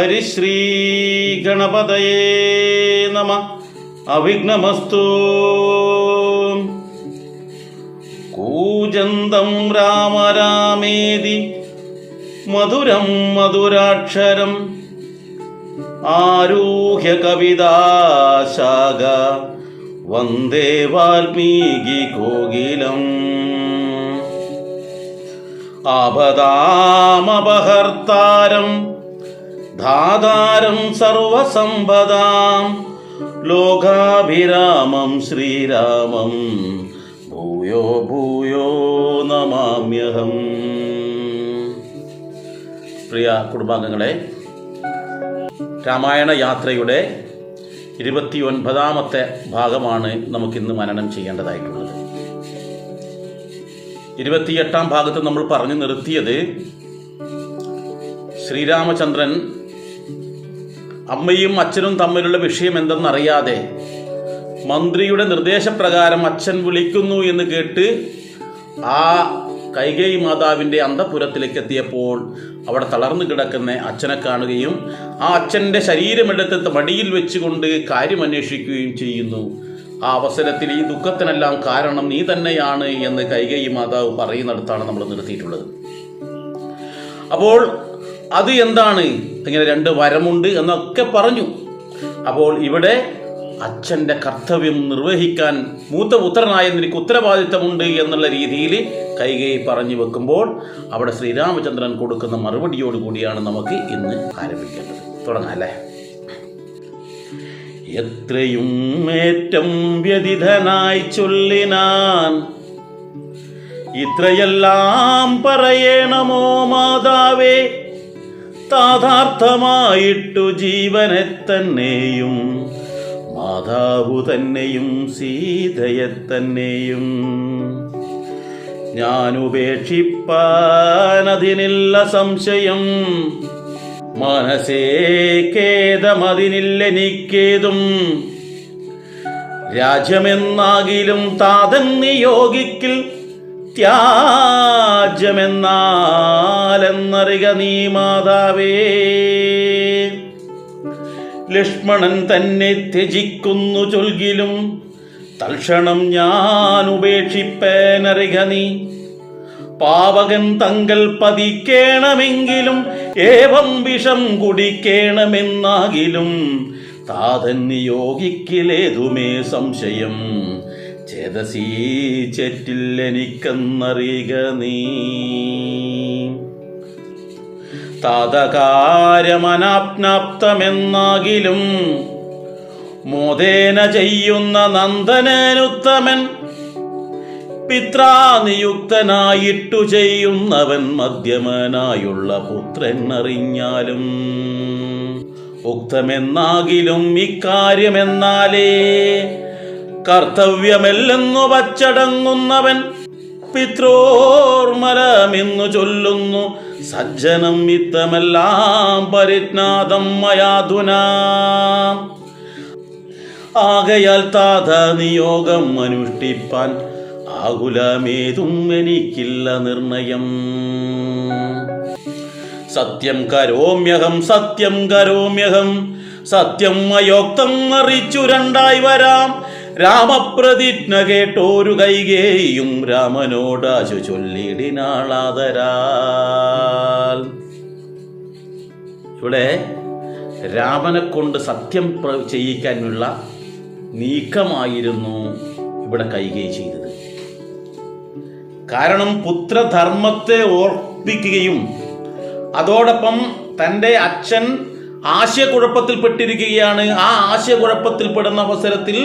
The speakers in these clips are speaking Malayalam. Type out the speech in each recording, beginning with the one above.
ഹരിശ്രീ ഗണപതയേ നമ. അവിഘ്നമസ്തു. കൂജന്തം രാമ രാമേതി മധുരം മധുരാക്ഷരം ആരൂഹ്യ കവിതാശാഖ വന്ദേ വാൽമീകി കോകിലം. ആപദാമപഹർത്താരം ധാതാരം സർവസമ്പദാം ലോകാഭിരാമം ശ്രീരാമം ഭൂയോ ഭൂയോ നമാമ്യഹം. പ്രിയ കുടുംബാംഗങ്ങളെ, രാമായണ യാത്രയുടെ 29ാമത്തെ ഭാഗമാണ് നമുക്കിന്ന് മനനം ചെയ്യേണ്ടതായിട്ടുള്ളത്. 28ാം ഭാഗത്ത് നമ്മൾ പറഞ്ഞു നിർത്തിയത് ശ്രീരാമചന്ദ്രൻ അമ്മയും അച്ഛനും തമ്മിലുള്ള വിഷയം എന്തെന്നറിയാതെ മന്ത്രിയുടെ നിർദ്ദേശപ്രകാരം അച്ഛൻ വിളിക്കുന്നു എന്ന് കേട്ട് ആ കൈകേയി മാതാവിൻ്റെ അന്തഃപുരത്തിലേക്ക് എത്തിയപ്പോൾ അവിടെ തളർന്നു കിടക്കുന്ന അച്ഛനെ കാണുകയും ആ അച്ഛൻ്റെ ശരീരമെടുത്ത് മടിയിൽ വെച്ചുകൊണ്ട് കാര്യം അന്വേഷിക്കുകയും ചെയ്യുന്നു. ആ അവസരത്തിൽ ഈ ദുഃഖത്തിനെല്ലാം കാരണം നീ തന്നെയാണ് എന്ന് കൈകേയി മാതാവ് പറയുന്നിടത്താണ് നമ്മൾ നിർത്തിയിട്ടുള്ളത്. അപ്പോൾ അത് എന്താണ്, ഇങ്ങനെ 2 വരമുണ്ട് എന്നൊക്കെ പറഞ്ഞു. അപ്പോൾ ഇവിടെ അച്ഛൻ്റെ കർത്തവ്യം നിർവഹിക്കാൻ മൂത്ത പുത്രനായ നിനക്ക് ഉത്തരവാദിത്തമുണ്ട് എന്നുള്ള രീതിയിൽ കൈകേയി പറഞ്ഞു വെക്കുമ്പോൾ അവിടെ ശ്രീരാമചന്ദ്രൻ കൊടുക്കുന്ന മറുപടിയോടുകൂടിയാണ് നമുക്ക് ഇന്ന് ആരംഭിക്കേണ്ടത്. തുടങ്ങാം അല്ലേ? എത്രയും ഏറ്റം വ്യതിധനായി ചൊല്ലിനാൻ ഇത്രയെല്ലാം പറയണമോ മാതാവേ, താഥാർത്ഥമായിട്ടു ജീവനെ തന്നെയും മാതാവു തന്നെയും സീതയെ തന്നെയും ഞാനുപേക്ഷിപ്പാനതിനില്ല സംശയം. മനസ്സേ ഖേദമതിനില്ലെനിക്കേതും രാജ്യമെന്നാകിലും താതൻ നിയോഗിക്കിൽ ത്യാജ്യമെന്നാലെന്നറിക നീ മാതാവേ. ലക്ഷ്മണൻ തന്നെ ത്യജിക്കുന്നു ചൊൽകിലും തൽക്ഷണം ഞാൻ ഉപേക്ഷിപ്പേനറിക നീ. പാവകൻ തങ്കൽ പതിക്കേണമെങ്കിലും ഏവം വിഷം കുടിക്കേണമെന്നാകിലും താതൻ നിയോഗിക്കിലേതുമേ സംശയം. ചേതസീ ചെറ്റില്ലെനിക്കെന്നറിക നീ. താതകാര്യമനാപ്നാപ്തമെന്നാകിലും മോദേന ചെയ്യുന്ന നന്ദനനുത്തമൻ. പിത്രാനിയുക്തനായിട്ടു ചെയ്യുന്നവൻ മധ്യമനായുള്ള പുത്രൻ അറിഞ്ഞാലും. ഉക്തമെന്നാകിലും ഇക്കാര്യമെന്നാലേ കർത്തവ്യമല്ലെന്നു വച്ചടങ്ങുന്നവൻ. പിത്രോർമലമെന്നു ചൊല്ലുന്നു സജ്ജനം ഇത്തമെല്ലാം പരിജ്ഞാതം മയാധുനാ. ആകയാൽ താത നിയോഗം അനുഷ്ഠിപ്പാൻ ആകുലമേതും എനിക്കില്ല നിർണയം. സത്യം കരോമ്യഹം സത്യം കരോമ്യഹം സത്യം അയോക്തം അറിയിച്ചു 2 വരാം. രാമപ്രതിജ്ഞ കേട്ടോരു കൈകേയും രാമനോടാശു ചൊല്ലിടിനാളാദരാൽ. ഇവിടെ രാമനെ കൊണ്ട് സത്യം ചെയ്യിക്കാനുള്ള നീക്കമായിരുന്നു ഇവിടെ കൈകേയി ചെയ്തത്. കാരണം പുത്രധർമ്മത്തെ ഓർപ്പിക്കുകയും അതോടൊപ്പം തൻ്റെ അച്ഛൻ ആശയക്കുഴപ്പത്തിൽപ്പെട്ടിരിക്കുകയാണ്. ആ ആശയക്കുഴപ്പത്തിൽപ്പെടുന്ന അവസരത്തിൽ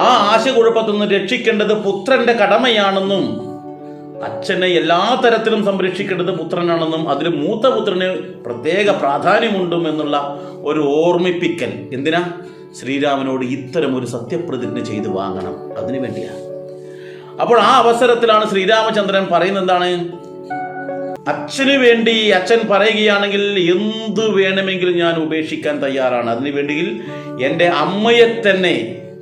ആ ആശയക്കുഴപ്പത്തിൽ നിന്ന് രക്ഷിക്കേണ്ടത് പുത്രന്റെ കടമയാണെന്നും അച്ഛനെ എല്ലാ തരത്തിലും സംരക്ഷിക്കേണ്ടത് പുത്രനാണെന്നും അതിൽ മൂത്ത പുത്രന് പ്രത്യേക പ്രാധാന്യമുണ്ടും എന്നുള്ള ഒരു ഓർമ്മിപ്പിക്കൽ. എന്തിനാ? ശ്രീരാമനോട് ഇത്തരം ഒരു സത്യപ്രതിജ്ഞ ചെയ്ത് വാങ്ങണം, അതിനു വേണ്ടിയാണ്. അപ്പോൾ ആ അവസരത്തിലാണ് ശ്രീരാമചന്ദ്രൻ പറയുന്നത് എന്താണ്? അച്ഛന് വേണ്ടി അച്ഛൻ പറയുകയാണെങ്കിൽ എന്തു വേണമെങ്കിലും ഞാൻ ഉപേക്ഷിക്കാൻ തയ്യാറാണ്. അതിനു വേണ്ടിയിൽ എൻ്റെ അമ്മയെ തന്നെ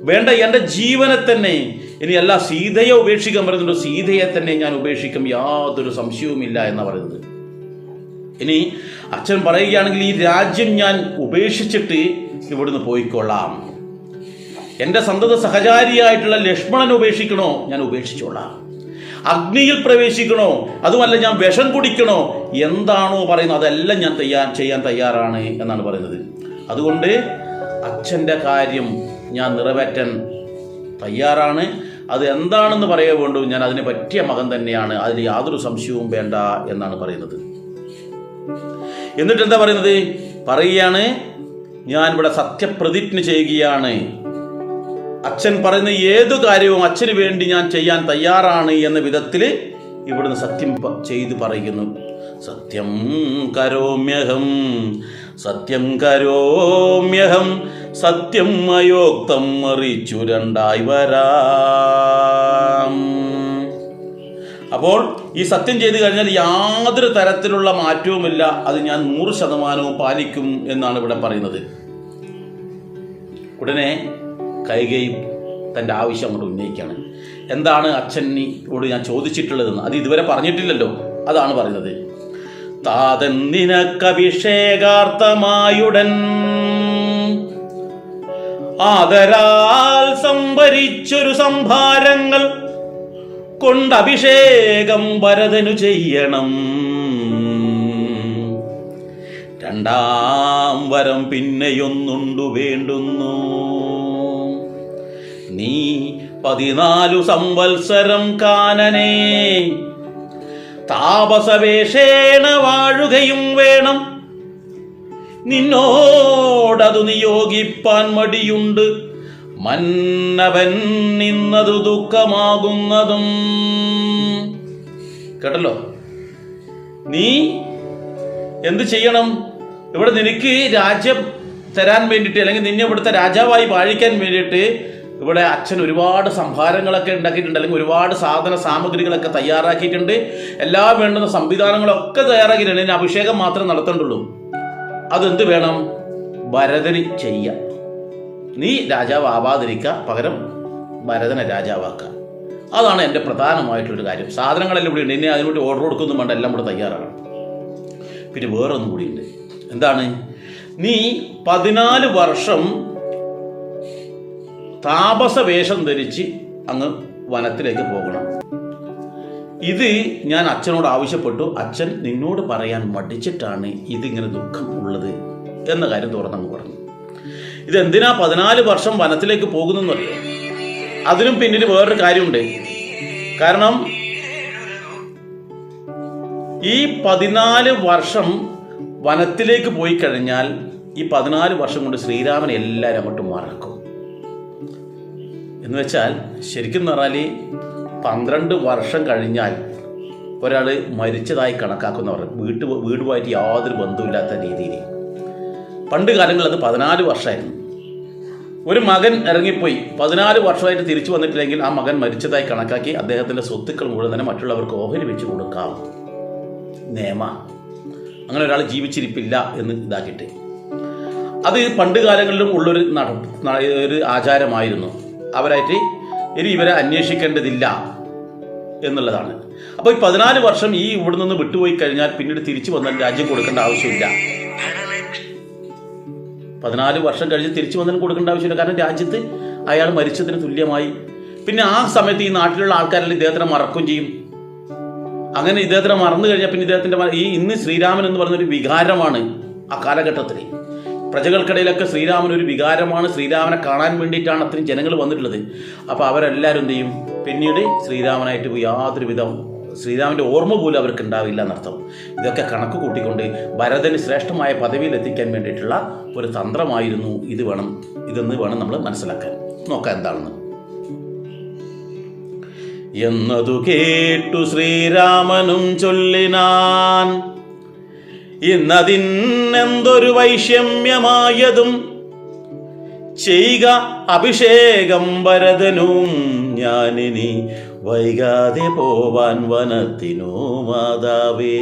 വേണ്ട, എൻ്റെ ജീവനെ തന്നെ, ഇനി അല്ല സീതയെ ഉപേക്ഷിക്കാൻ പറയുന്നുണ്ടോ, സീതയെ തന്നെ ഞാൻ ഉപേക്ഷിക്കും, യാതൊരു സംശയവുമില്ല എന്നാണ് പറയുന്നത്. ഇനി അച്ഛൻ പറയുകയാണെങ്കിൽ ഈ രാജ്യം ഞാൻ ഉപേക്ഷിച്ചിട്ട് ഇവിടുന്ന് പോയിക്കൊള്ളാം, എൻ്റെ സന്തത സഹചാരിയായിട്ടുള്ള ലക്ഷ്മണനെ ഉപേക്ഷിക്കണോ, ഞാൻ ഉപേക്ഷിച്ചോളാം. അഗ്നിയിൽ പ്രവേശിക്കണോ, അതുമല്ല ഞാൻ വിഷം കുടിക്കണോ, എന്താണോ പറയുന്നത് അതെല്ലാം ഞാൻ ചെയ്യാൻ തയ്യാറാണ് എന്നാണ് പറയുന്നത്. അതുകൊണ്ട് അച്ഛൻ്റെ കാര്യം ഞാൻ നിറവേറ്റാൻ തയ്യാറാണ്. അത് എന്താണെന്ന് പറയുക വേണ്ടു, ഞാൻ അതിന് പറ്റിയ മകൻ തന്നെയാണ്, അതിൽ യാതൊരു സംശയവും വേണ്ട എന്നാണ് പറയുന്നത്. എന്നിട്ട് എന്താ പറയുന്നത്? പറയുകയാണ്, ഞാൻ ഇവിടെ സത്യപ്രതിജ്ഞ ചെയ്യുകയാണ്, അച്ഛൻ പറയുന്ന ഏതു കാര്യവും അച്ഛന് വേണ്ടി ഞാൻ ചെയ്യാൻ തയ്യാറാണ് എന്ന വിധത്തിൽ ഇവിടുന്ന് സത്യം ചെയ്ത് പറയുന്നു. സത്യം കരോമ്യഹം സത്യം കരോമ്യഹം സത്യം അയോക്തം മറിച്ചു രണ്ടായി വരാം. അപ്പോൾ ഈ സത്യം ചെയ്തു കഴിഞ്ഞാൽ യാതൊരു തരത്തിലുള്ള മാറ്റവുമില്ല, അത് ഞാൻ 100% പാലിക്കും എന്നാണ് ഇവിടെ പറയുന്നത്. ഉടനെ കൈകേയി തൻ്റെ ആവശ്യം അങ്ങോട്ട് ഉന്നയിക്കുകയാണ്. എന്താണ് അച്ഛനോട് ഞാൻ ചോദിച്ചിട്ടുള്ളതെന്ന് അത് ഇതുവരെ പറഞ്ഞിട്ടില്ലല്ലോ, അതാണ് പറയുന്നത്. താതൻ നിനക്കഭിഷേകാർത്ഥമായുടൻ ആദരാൽ സംഭരിച്ചൊരു സംഭാരങ്ങൾ കൊണ്ടഭിഷേകം ഭരതനു ചെയ്യണം. 2ാം വരം പിന്നെയൊന്നുണ്ടു വേണ്ടുന്നു. നീ 14 സംവത്സരം കാനനെ താപസവേഷേണ വാഴുകയും വേണം. നിന്നോടതു നിയോഗിപ്പാൻ മടിയുണ്ട്, മന്നവൻ നിന്നതു ദുഃഖമാകുന്നതും. കേട്ടല്ലോ, നീ എന്ത് ചെയ്യണം? ഇവിടെ നിനക്ക് രാജ്യം തരാൻ വേണ്ടിയിട്ട്, അല്ലെങ്കിൽ നിന്നെ ഇവിടുത്തെ രാജാവായി വാഴിക്കാൻ വേണ്ടിയിട്ട് ഇവിടെ അച്ഛൻ ഒരുപാട് സംഭാരങ്ങളൊക്കെ ഉണ്ടാക്കിയിട്ടുണ്ട്, അല്ലെങ്കിൽ ഒരുപാട് സാധന സാമഗ്രികളൊക്കെ തയ്യാറാക്കിയിട്ടുണ്ട്. എല്ലാം വേണ്ടുന്ന സംവിധാനങ്ങളൊക്കെ തയ്യാറാക്കിയിട്ടുണ്ട്. ഇനി അഭിഷേകം മാത്രം നടത്തേണ്ടുള്ളൂ. അതെന്ത് വേണം? ഭരതന് ചെയ്യാം. നീ രാജാവ് ആവാതിരിക്കുക, പകരം ഭരതനെ രാജാവാക്കുക. അതാണ് എൻ്റെ പ്രധാനമായിട്ടുള്ളൊരു കാര്യം. സാധനങ്ങളെല്ലാം ഇവിടെ ഉണ്ട്, ഇനി അതിനുവേണ്ടി ഓർഡർ കൊടുക്കൊന്നും വേണ്ട, എല്ലാം ഇവിടെ തയ്യാറാണ്. പിന്നെ വേറൊന്നും കൂടിയുണ്ട്. എന്താണ്? നീ 14 വർഷം താപസ വേഷം ധരിച്ച് അങ്ങ് വനത്തിലേക്ക് പോകണം. ഇത് ഞാൻ അച്ഛനോട് ആവശ്യപ്പെട്ടു. അച്ഛൻ നിന്നോട് പറയാൻ മടിച്ചിട്ടാണ് ഇതിങ്ങനെ ദുഃഖം ഉള്ളത് എന്ന കാര്യം തുറന്നങ്ങ് പറഞ്ഞു. ഇതെന്തിനാ 14 വർഷം വനത്തിലേക്ക് പോകുന്നറിയോ? അതിനും പിന്നിൽ വേറൊരു കാര്യമുണ്ട്. കാരണം ഈ 14 വർഷം വനത്തിലേക്ക് പോയി കഴിഞ്ഞാൽ ഈ 14 വർഷം കൊണ്ട് ശ്രീരാമനെ എല്ലാവരും അങ്ങോട്ട് മറക്കും. എന്ന് വെച്ചാൽ ശരിക്കും പറഞ്ഞാൽ 12 വർഷം കഴിഞ്ഞാൽ ഒരാൾ മരിച്ചതായി കണക്കാക്കുന്നവർ വീടുമായിട്ട് യാതൊരു ബന്ധമില്ലാത്ത രീതിയിൽ. പണ്ട് കാലങ്ങളിൽ അത് 14 വർഷമായിരുന്നു. ഒരു മകൻ ഇറങ്ങിപ്പോയി 14 വർഷമായിട്ട് തിരിച്ചു വന്നിട്ടില്ലെങ്കിൽ ആ മകൻ മരിച്ചതായി കണക്കാക്കി അദ്ദേഹത്തിൻ്റെ സ്വത്തുക്കൾ മുഴുവൻ തന്നെ മറ്റുള്ളവർക്ക് ഓഹരി വെച്ച് കൊടുക്കാം നിയമ. അങ്ങനെ ഒരാൾ ജീവിച്ചിരിപ്പില്ല എന്ന് ഇതാക്കിയിട്ട് അത് പണ്ട് കാലങ്ങളിലും ഉള്ളൊരു ഒരു ആചാരമായിരുന്നു. അവരായിട്ട് ഇനി ഇവരെ അന്വേഷിക്കേണ്ടതില്ല എന്നുള്ളതാണ്. അപ്പോൾ ഈ 14 വർഷം ഈ ഇവിടെ നിന്ന് വിട്ടുപോയി കഴിഞ്ഞാൽ പിന്നീട് തിരിച്ചു വന്നാൽ രാജ്യം കൊടുക്കേണ്ട ആവശ്യമില്ല. 14 വർഷം കഴിഞ്ഞ് തിരിച്ചു വന്നാലും കൊടുക്കേണ്ട ആവശ്യമില്ല. കാരണം രാജ്യത്ത് അയാൾ മരിച്ചതിന് തുല്യമായി. പിന്നെ ആ സമയത്ത് ഈ നാട്ടിലുള്ള ആൾക്കാരെല്ലാം ഇദ്ദേഹത്തിനെ മറക്കുകയും ചെയ്യും. അങ്ങനെ ഇദ്ദേഹത്തിനെ മറന്നു കഴിഞ്ഞാൽ പിന്നെ ഇദ്ദേഹത്തിൻ്റെ ഇന്ന് ശ്രീരാമൻ എന്ന് പറയുന്നൊരു വികാരമാണ് ആ കാലഘട്ടത്തിൽ. പ്രജകൾക്കിടയിലൊക്കെ ശ്രീരാമൻ ഒരു വികാരമാണ്. ശ്രീരാമനെ കാണാൻ വേണ്ടിയിട്ടാണ് അത്രയും ജനങ്ങൾ വന്നിട്ടുള്ളത്. അപ്പോൾ അവരെല്ലാവരും എന്ത് ചെയ്യും? പിന്നീട് ശ്രീരാമനായിട്ട് യാതൊരു വിധം ശ്രീരാമൻ്റെ ഓർമ്മ പോലും അവർക്ക് ഉണ്ടാവില്ല എന്നർത്ഥം. ഇതൊക്കെ കണക്ക് കൂട്ടിക്കൊണ്ട് ഭരതന് ശ്രേഷ്ഠമായ പദവിയിൽ എത്തിക്കാൻ വേണ്ടിയിട്ടുള്ള ഒരു തന്ത്രമായിരുന്നു ഇതെന്ന് വേണം നമ്മൾ മനസ്സിലാക്കാൻ. നോക്കാം എന്താണെന്ന്. എന്നതു കേട്ടു ശ്രീരാമനും ചൊല്ലിനാൻ, ഇന്നതിനെന്തൊരു വൈഷമ്യമായതും ചെയ്യുക അഭിഷേകം ഭരതനും, ഞാനിനി വൈകാതെ പോവാൻ വനത്തിനോ മാതാവേ.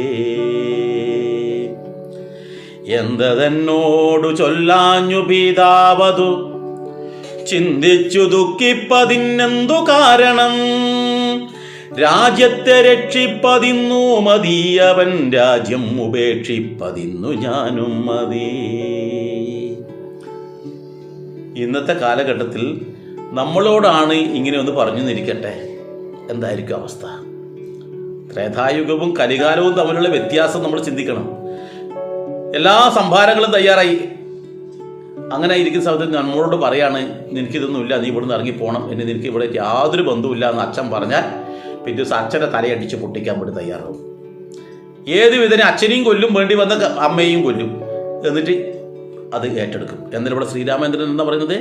എന്തെന്നോടു ചൊല്ലാഞ്ഞു പിതാവതു ചിന്തിച്ചു ദുഃഖിപ്പതിനെന്തു കാരണം, രാജ്യത്തെ രക്ഷിപ്പതിന്നു മതി, അവൻ രാജ്യം ഉപേക്ഷിപ്പതിന്നു ഞാനും മതി. ഇന്നത്തെ കാലഘട്ടത്തിൽ നമ്മളോടാണ് ഇങ്ങനെ ഒന്ന് പറഞ്ഞു നിന്നിരിക്കട്ടെ, എന്തായിരിക്കും അവസ്ഥ? ത്രേതായുഗവും കലികാലവും തമ്മിലുള്ള വ്യത്യാസം നമ്മൾ ചിന്തിക്കണം. എല്ലാ സംഭാരങ്ങളും തയ്യാറായി. അങ്ങനെ ഇരിക്കുന്ന സമയത്ത് നമ്മളോട് പറയാണ്, നിനക്കിതൊന്നുമില്ല, നീ ഇവിടുന്ന് ഇറങ്ങി പോകണം, എന്നെ നിനക്ക് ഇവിടെ യാതൊരു ബന്ധവുമില്ല എന്ന് അച്ഛൻ പറഞ്ഞാൽ പിറ്റേ ദിവസം അച്ഛൻ്റെ തലയടിച്ച് പൊട്ടിക്കാൻ വേണ്ടി തയ്യാറാവും. ഏത് വിധനെ അച്ഛനെയും കൊല്ലും, വേണ്ടി വന്ന അമ്മയെയും കൊല്ലും, എന്നിട്ട് അത് ഏറ്റെടുക്കും. എന്നാലും ഇവിടെ ശ്രീരാമചന്ദ്രൻ എന്താ പറയുന്നത്?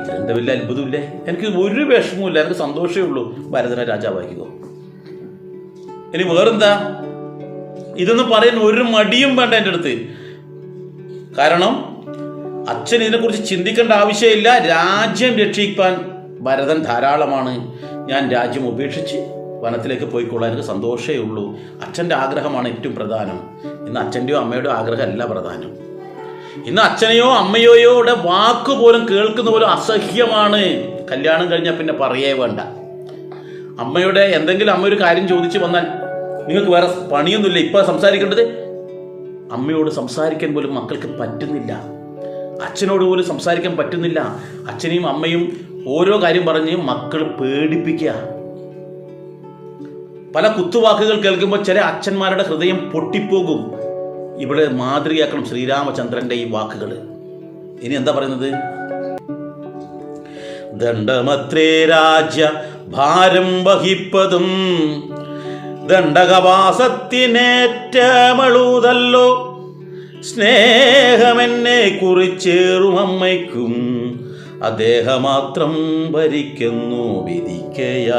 ഇതിലെന്താ വലിയ അത്ഭുതമില്ലേ? എനിക്ക് ഒരു വിഷമവും ഇല്ല, എനിക്ക് സന്തോഷമേ ഉള്ളൂ, ഭരതനെ രാജാവാക്കിക്കോ. ഇനി വേറെന്താ? ഇതൊന്നും പറയാൻ ഒരു മടിയും വേണ്ട എൻ്റെ അടുത്ത്. കാരണം അച്ഛൻ ഇതിനെക്കുറിച്ച് ചിന്തിക്കേണ്ട ആവശ്യമില്ല. രാജ്യം രക്ഷിക്കാൻ ഭരതൻ ധാരാളമാണ്. ഞാൻ രാജ്യം ഉപേക്ഷിച്ച് വനത്തിലേക്ക് പോയിക്കൊള്ളാൻ എനിക്ക് സന്തോഷമേ ഉള്ളൂ. അച്ഛൻ്റെ ആഗ്രഹമാണ് ഏറ്റവും പ്രധാനം. ഇന്ന് അച്ഛൻ്റെയോ അമ്മയുടെയോ ആഗ്രഹമല്ല പ്രധാനം. ഇന്ന് അച്ഛനെയോ അമ്മയോയുടെ വാക്ക് പോലും കേൾക്കുന്ന പോലും അസഹ്യമാണ്. കല്യാണം കഴിഞ്ഞാൽ പിന്നെ പറയേ വേണ്ട. അമ്മയുടെ എന്തെങ്കിലും അമ്മ ഒരു കാര്യം ചോദിച്ചു വന്നാൽ, നിങ്ങൾക്ക് വേറെ പണിയൊന്നുമില്ല, ഇപ്പം സംസാരിക്കേണ്ടത്. അമ്മയോട് സംസാരിക്കാൻ പോലും മക്കൾക്ക് പറ്റുന്നില്ല. അച്ഛനോട് പോലും സംസാരിക്കാൻ പറ്റുന്നില്ല. അച്ഛനെയും അമ്മയും ഓരോ കാര്യം പറഞ്ഞ് മക്കൾ പേടിപ്പിക്കുക. പല കുത്തുവാക്കുകൾ കേൾക്കുമ്പോൾ ചില അച്ഛന്മാരുടെ ഹൃദയം പൊട്ടിപ്പോകും. ഇവിടെ മാതൃകയാക്കണം ശ്രീരാമചന്ദ്രന്റെ ഈ വാക്കുകൾ. ഇനി എന്താ പറയുന്നത്? ദണ്ഡമത്രേ രാജ്യ ഭാരം വഹിപ്പതും ദണ്ഡകവാസത്തിനേറ്റമളുതല്ലോ, സ്നേഹമെന്നെ കുറിച്ചേറും അമ്മയ്ക്കും അദ്ദേഹമാത്രം ഭരിക്കുന്നു വിധിക്കയാൽ.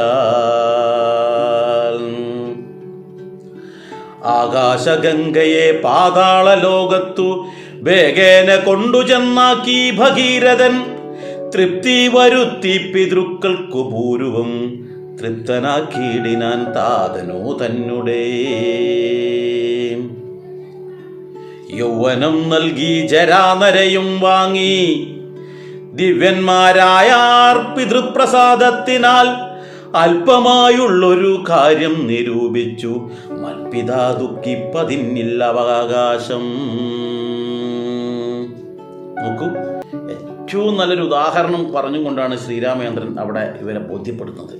ആകാശഗംഗയെ പാതാള ലോകത്തു വേഗേന കൊണ്ടുചെന്നാക്കി ഭഗീരഥൻ, തൃപ്തി വരുത്തി പിതൃക്കൾക്കു പൂർവം തൃപ്തനാക്കിയിടിനാൻ താതനോ തന്നെ. യൗവനം നൽകി ജരാനരയും വാങ്ങി ദിവ്യന്മാരായാർ പിതൃപ്രസാദത്തിനാൽ അല്പമായുള്ളൊരു കാര്യം നിരൂപിച്ചു മൽപിതാ ദുഃഖിപ്പതിന്നില്ല അവകാശം. നോക്കൂ, ഏറ്റവും നല്ലൊരു ഉദാഹരണം പറഞ്ഞുകൊണ്ടാണ് ശ്രീരാമചന്ദ്രൻ അവിടെ ഇവരെ ബോധ്യപ്പെടുന്നത്.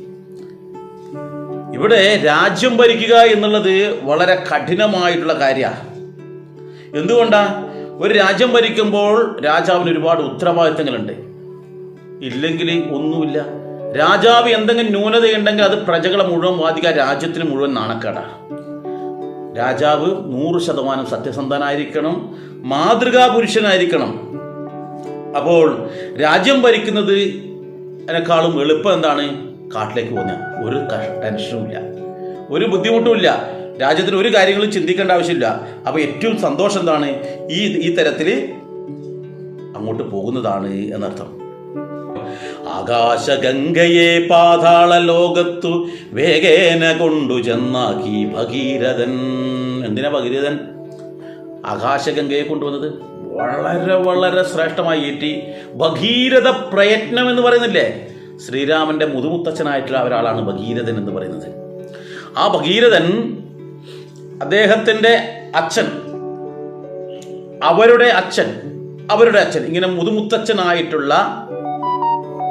ഇവിടെ രാജ്യം ഭരിക്കുക എന്നുള്ളത് വളരെ കഠിനമായിട്ടുള്ള കാര്യമാണ്. എന്തുകൊണ്ടാ? ഒരു രാജ്യം ഭരിക്കുമ്പോൾ രാജാവിന് ഒരുപാട് ഉത്തരവാദിത്തങ്ങളുണ്ട്. ഇല്ലെങ്കിൽ ഒന്നുമില്ല. രാജാവ് എന്തെങ്കിലും ന്യൂനതയുണ്ടെങ്കിൽ അത് പ്രജകളെ മുഴുവൻ ബാധിക്കുക, രാജ്യത്തിന് മുഴുവൻ നാണക്കേടാണ്. രാജാവ് 100% സത്യസന്ധനായിരിക്കണം, മാതൃകാ പുരുഷനായിരിക്കണം. അപ്പോൾ രാജ്യം ഭരിക്കുന്നത് അതിനേക്കാളും എളുപ്പം എന്താണ്? കാട്ടിലേക്ക് പോകുന്ന ഒരു ടെൻഷനുമില്ല, ഒരു ബുദ്ധിമുട്ടുമില്ല, രാജ്യത്തിന് ഒരു കാര്യങ്ങളും ചിന്തിക്കേണ്ട ആവശ്യമില്ല. അപ്പോൾ ഏറ്റവും സന്തോഷം എന്താണ്? ഈ തരത്തിൽ അങ്ങോട്ട് പോകുന്നതാണ് എന്നർത്ഥം. ആകാശഗംഗയെ പാതാള ലോകത്തു വേഗേന കൊണ്ടു ചെന്നാക്കി ഭഗീരഥൻ. എന്തിനാ ഭഗീരഥൻ ആകാശഗംഗയെ കൊണ്ടുവന്നത്? വളരെ വളരെ ശ്രേഷ്ഠമായി ഏറ്റി ഭഗീരഥ പ്രയത്നം എന്ന് പറയുന്നില്ലേ? ശ്രീരാമന്റെ മുതുമുത്തച്ഛനായിട്ടുള്ള ഒരാളാണ് ഭഗീരഥൻ എന്ന് പറയുന്നത്. ആ ഭഗീരഥൻ, അദ്ദേഹത്തിൻ്റെ അച്ഛൻ, അവരുടെ അച്ഛൻ ഇങ്ങനെ മുതുമുത്തച്ഛനായിട്ടുള്ള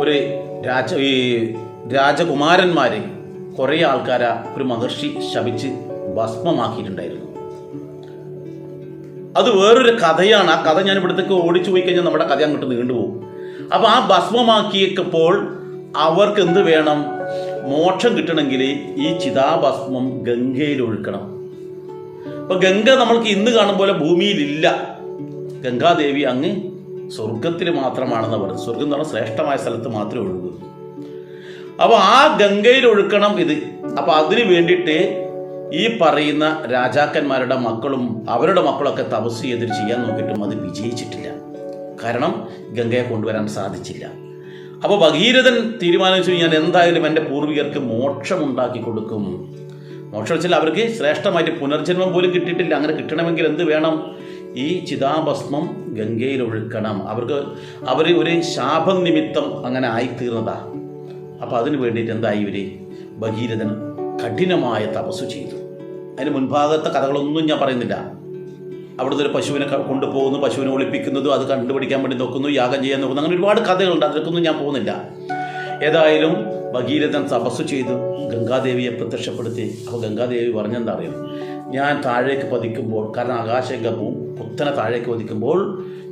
ഒരു രാജകുമാരന്മാരെ കുറേ ആൾക്കാരെ ഒരു മഹർഷി ശപിച്ച് ഭസ്മമാക്കിയിട്ടുണ്ടായിരുന്നു. അത് വേറൊരു കഥയാണ്. ആ കഥ ഞാൻ ഇവിടത്തേക്ക് ഓടിച്ചു പോയി കഴിഞ്ഞാൽ നമ്മുടെ കഥ അങ്ങോട്ട് നീണ്ടുപോകും. അപ്പോൾ ആ ഭസ്മമാക്കിയപ്പോൾ അവർക്ക് എന്ത് വേണം? മോക്ഷം കിട്ടണമെങ്കിൽ ഈ ചിതാഭസ്മം ഗംഗയിൽ ഒഴുക്കണം. അപ്പോൾ ഗംഗ നമ്മൾക്ക് ഇന്ന് കാണും പോലെ ഭൂമിയിലില്ല. ഗംഗാദേവി അങ്ങ് സ്വർഗത്തിൽ മാത്രമാണെന്ന് പറയുന്നത്. സ്വർഗം എന്ന് പറഞ്ഞാൽ ശ്രേഷ്ഠമായ സ്ഥലത്ത് മാത്രമേ ഒഴുകൂ. അപ്പോൾ ആ ഗംഗയിൽ ഒഴുക്കണം ഇത്. അപ്പോൾ അതിന് വേണ്ടിയിട്ട് ഈ പറയുന്ന രാജാക്കന്മാരുടെ മക്കളും അവരുടെ മക്കളൊക്കെ തപസ് ചെയ്തിട്ട് ചെയ്യാൻ നോക്കിയിട്ടും അത് വിജയിച്ചിട്ടില്ല. കാരണം ഗംഗയെ കൊണ്ടുവരാൻ സാധിച്ചില്ല. അപ്പോൾ ഭഗീരഥൻ തീരുമാനിച്ചു, ഞാൻ എന്തായാലും എൻ്റെ പൂർവികർക്ക് മോക്ഷം ഉണ്ടാക്കി കൊടുക്കും. മോക്ഷം വെച്ചാൽ അവർക്ക് ശ്രേഷ്ഠമായിട്ട് പുനർജന്മം പോലും കിട്ടിയിട്ടില്ല. അങ്ങനെ കിട്ടണമെങ്കിൽ എന്ത് വേണം? ഈ ചിതാഭസ്മം ഗംഗയിൽ ഒഴുക്കണം. അവർ ഒരു ശാപം നിമിത്തം അങ്ങനെ ആയിത്തീർന്നതാ. അപ്പോൾ അതിന് വേണ്ടിയിട്ട് എന്തായി? ഇവർ ഭഗീരഥൻ കഠിനമായ തപസ്സു ചെയ്തു. അതിന് മുൻഭാഗത്തെ കഥകളൊന്നും ഞാൻ പറയുന്നില്ല. അവിടുന്ന് ഒരു പശുവിനെ കൊണ്ടുപോകുന്നു, പശുവിനെ ഒളിപ്പിക്കുന്നതും അത് കണ്ടുപിടിക്കാൻ വേണ്ടി നോക്കുന്നു, യാഗം ചെയ്യാൻ നോക്കുന്നു, അങ്ങനെ ഒരുപാട് കഥകളുണ്ട്. അതിലേക്കൊന്നും ഞാൻ പോകുന്നില്ല. ഏതായാലും ഭഗീരഥൻ തപസ്സു ചെയ്തു, ഗംഗാദേവിയെ പ്രത്യക്ഷപ്പെടുത്തി. അപ്പോൾ ഗംഗാദേവി പറഞ്ഞെന്താ അറിയാം, ഞാൻ താഴേക്ക് പതിക്കുമ്പോൾ, കാരണം ആകാശഗംഗവും കുത്തനെ താഴേക്ക് പതിക്കുമ്പോൾ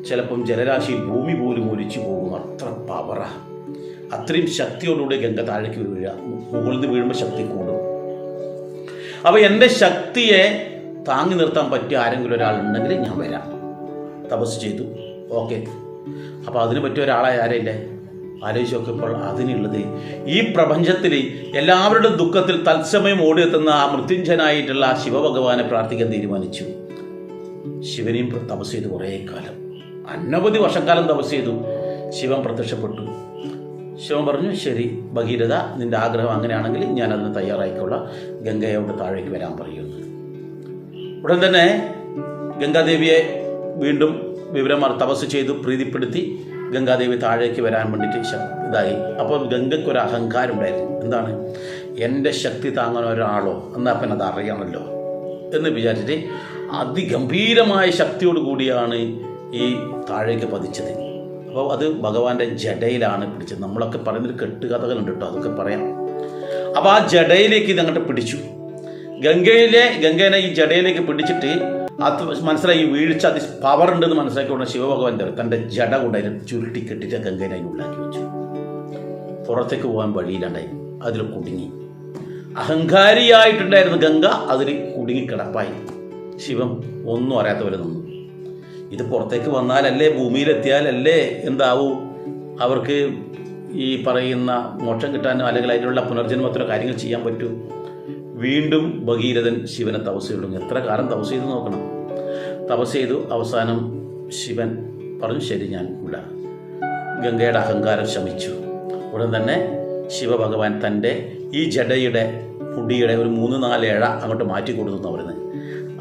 ചിലപ്പം ജലരാശിയിൽ ഭൂമി പോലും ഒലിച്ചു പോകും, അത്ര പവറാ, അത്രയും ശക്തിയോടുകൂടി ഗംഗ താഴേക്ക് വീഴുക, മുകളിൽ നിന്ന് വീഴുമ്പോൾ ശക്തി കൂടും. അപ്പോൾ എൻ്റെ ശക്തിയെ താങ്ങി നിർത്താൻ പറ്റിയ ആരെങ്കിലും ഒരാളുണ്ടെങ്കിൽ ഞാൻ വരാം. തപസ് ചെയ്തു, ഓക്കെ. അപ്പോൾ അതിന് പറ്റിയ ഒരാളായ ആരെയില്ലേ? ആലോചിച്ച് നോക്കിയപ്പോൾ അതിനുള്ളത് ഈ പ്രപഞ്ചത്തിൽ എല്ലാവരുടെ ദുഃഖത്തിൽ തത്സമയം ഓടിയെത്തുന്ന ആ മൃത്യുഞ്ജനായിട്ടുള്ള ശിവഭഗവാനെ പ്രാർത്ഥിക്കാൻ തീരുമാനിച്ചു. ശിവനെയും തപസ് ചെയ്തു കുറേ കാലം, അനവധി വർഷക്കാലം തപസ് ചെയ്തു. ശിവൻ പ്രത്യക്ഷപ്പെട്ടു. ശിവൻ പറഞ്ഞു, ശരി ഭഗീരഥ, നിൻ്റെ ആഗ്രഹം അങ്ങനെയാണെങ്കിൽ ഞാൻ അതിന് തയ്യാറായിക്കൊള്ളാം, ഗംഗയോട് താഴേക്ക് വരാൻ പറയുന്നു. ഉടൻ തന്നെ ഗംഗാദേവിയെ വീണ്ടും വിവരം തപസ് ചെയ്തു പ്രീതിപ്പെടുത്തി ഗംഗാദേവി താഴേക്ക് വരാൻ വേണ്ടിയിട്ട് ഇതായി. അപ്പോൾ ഗംഗയ്ക്കൊരു അഹങ്കാരം ഉണ്ടായിരുന്നു. എന്താണ്? എൻ്റെ ശക്തി താങ്ങാൻ ഒരാളോ എന്നാൽ അപ്പം അത് അറിയണമല്ലോ എന്ന് വിചാരിച്ചിട്ട് അതിഗംഭീരമായ ശക്തിയോട് കൂടിയാണ് ഈ താഴേക്ക് പതിച്ചത്. അപ്പോൾ അത് ഭഗവാന്റെ ജടയിലാണ് പിടിച്ചത്. നമ്മളൊക്കെ പറയുന്നൊരു കെട്ടുകഥകളുണ്ട് കേട്ടോ, അതൊക്കെ പറയാം. അപ്പോൾ ആ ജടയിലേക്ക് ഇതങ്ങോട്ട് പിടിച്ചു. ഗംഗേനെ ഈ ജടയിലേക്ക് പിടിച്ചിട്ട് അത് മനസ്സിലായി, ഈ വീഴ്ച അത് പവർ ഉണ്ടെന്ന് മനസ്സിലാക്കിക്കൊണ്ട് ശിവഭഗവാൻ തൻ്റെ ജട കൊണ്ടായി ചുരുട്ടി കെട്ടിട്ട് ഗംഗേനെ അതിന് ഉള്ളാക്കി വെച്ചു. പുറത്തേക്ക് പോകാൻ വഴിയിലുണ്ടായി, അതിൽ കുടുങ്ങി. അഹങ്കാരിയായിട്ടുണ്ടായിരുന്ന ഗംഗ അതിൽ കുടുങ്ങിക്കിടപ്പായി. ശിവൻ ഒന്നും അറിയാത്തവരെ നിന്നു. ഇത് പുറത്തേക്ക് വന്നാലല്ലേ, ഭൂമിയിലെത്തിയാലല്ലേ എന്താവൂ അവർക്ക് ഈ പറയുന്ന മോക്ഷം കിട്ടാനോ അല്ലെങ്കിൽ അതിനുള്ള പുനർജന്മത്തിലോ കാര്യങ്ങൾ ചെയ്യാൻ പറ്റൂ. വീണ്ടും ഭഗീരഥൻ ശിവനെ തപസ് ചെയ്തു. എത്ര കാലം തപസ് ചെയ്ത് നോക്കണം. തപസ് ചെയ്തു. അവസാനം ശിവൻ പറഞ്ഞു, ശരി ഞാൻ വിടാം. ഗംഗയുടെ അഹങ്കാരം ശമിച്ചു. ഉടൻ തന്നെ ശിവഭഗവാൻ തൻ്റെ ഈ ജടയുടെ മുടിയുടെ ഒരു 3-4 ഇഴ അങ്ങോട്ട് മാറ്റി കൊടുത്തു എന്ന് പറയുന്നത്.